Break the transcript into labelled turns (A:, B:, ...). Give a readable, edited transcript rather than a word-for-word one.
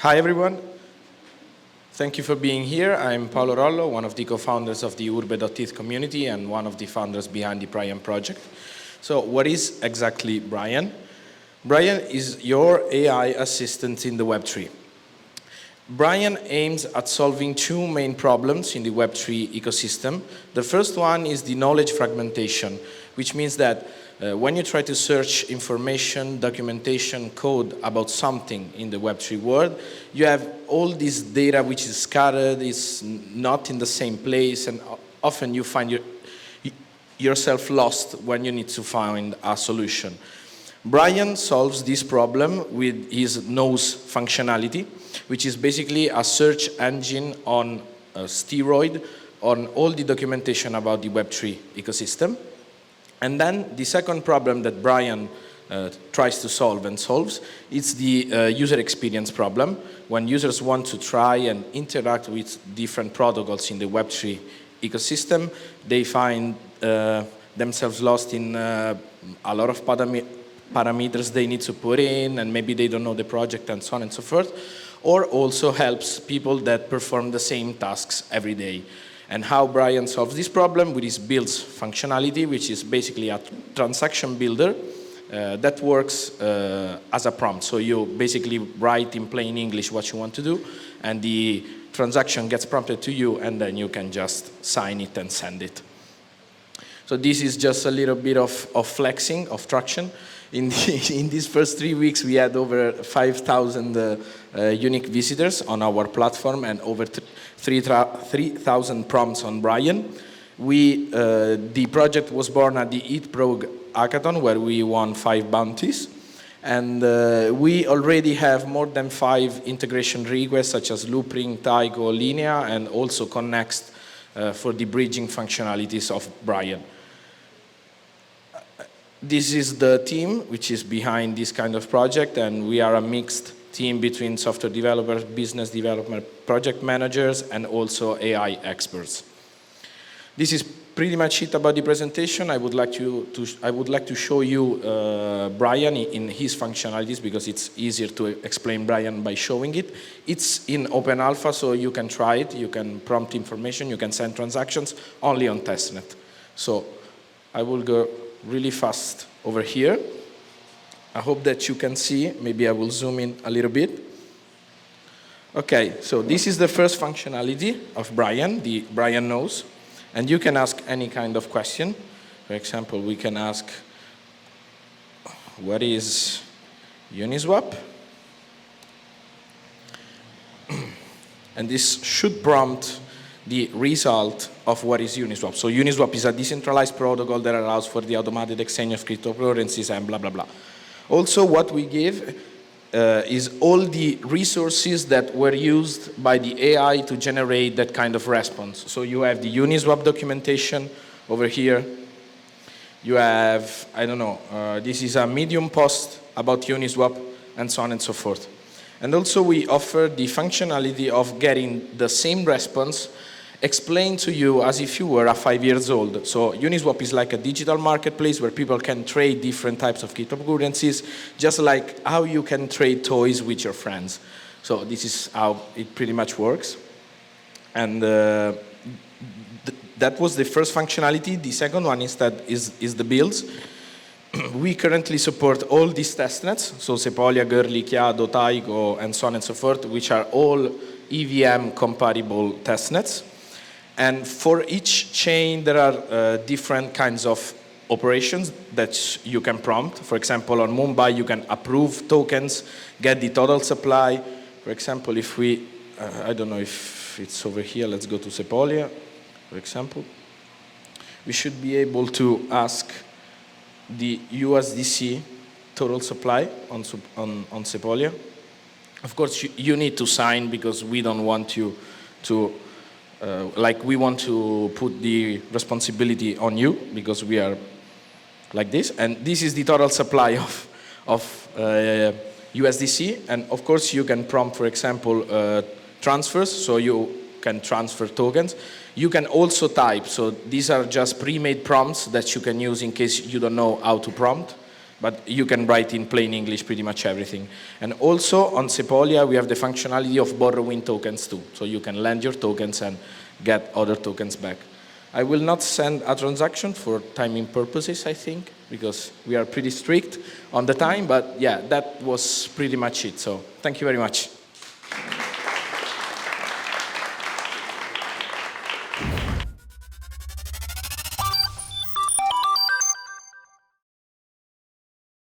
A: Hi everyone, thank you for being here. I'm Paolo Rollo, one of the co-founders of the urbe.eth community and one of the founders behind the Brian project. So what is exactly Brian? Brian is your AI assistant in the Web3. Brian aims at solving two main problems in the Web3 ecosystem. The first one is the knowledge fragmentation, which means that when you try to search information, documentation, code about something in the Web3 world, you have all this data which is scattered, is not in the same place, and often you find yourself lost when you need to find a solution. Brian solves this problem with his Knows functionality, which is basically a search engine on a steroid on all the documentation about the Web3 ecosystem. And then the second problem that Brian tries to solve and solves is the user experience problem. When users want to try and interact with different protocols in the Web3 ecosystem, they find themselves lost in a lot of parameters they need to put in, and maybe they don't know the project and so on and so forth, or also helps people that perform the same tasks every day. And how Brian solves this problem with his builds functionality, which is basically a transaction builder that works as a prompt. So you basically write in plain English what you want to do, and the transaction gets prompted to you, and then you can just sign it and send it. So this is just a little bit of flexing, of traction. In these first 3 weeks, we had over 5,000 unique visitors on our platform and over 3,000 prompts on Brian. The project was born at the Eat Pro Hackathon, where we won 5 bounties. And we already have more than 5 integration requests, such as Loopring, Tycho, Linea, and also Connext for the bridging functionalities of Brian. This is the team which is behind this kind of project, and we are a mixed team between software developers, business development, project managers, and also AI experts. This is pretty much it about the presentation. I would like to show you Brian in his functionalities, because it's easier to explain Brian by showing it. It's in open alpha, so you can try it. You can prompt information. You can send transactions only on testnet. So I will go really fast over here. I hope that you can see. Maybe I will zoom in a little bit. Okay, so this is the first functionality of Brian, the BrianKnows. And you can ask any kind of question. For example, we can ask, what is Uniswap? And this should prompt the result of what is Uniswap. So Uniswap is a decentralized protocol that allows for the automated exchange of cryptocurrencies and blah, blah, blah. Also, what we give is all the resources that were used by the AI to generate that kind of response. So you have the Uniswap documentation over here. You have, I don't know, this is a Medium post about Uniswap, and so on and so forth. And also we offer the functionality of getting the same response explained to you as if you were 5 years old. So Uniswap is like a digital marketplace where people can trade different types of cryptocurrencies, just like how you can trade toys with your friends. So this is how it pretty much works. And that was the first functionality. The second one is the builds. We currently support all these testnets, so Sepolia, Girly, Chiado, Tycho, and so on and so forth, which are all EVM compatible testnets. And for each chain, there are different kinds of operations that you can prompt. For example, on Mumbai, you can approve tokens, get the total supply. For example, if we, I don't know if it's over here, let's go to Sepolia, for example. We should be able to ask the USDC total supply on Sepolia. Of course, you need to sign, because we don't want you to, we want to put the responsibility on you, because we are like this. And this is the total supply of USDC. And of course, you can prompt, for example, transfers, so you can transfer tokens. You can also type, so these are just pre-made prompts that you can use in case you don't know how to prompt. but you can write in plain English pretty much everything. And also on Sepolia, we have the functionality of borrowing tokens too. So you can lend your tokens and get other tokens back. I will not send a transaction for timing purposes, I think, because we are pretty strict on the time, but yeah, that was pretty much it. So thank you very much.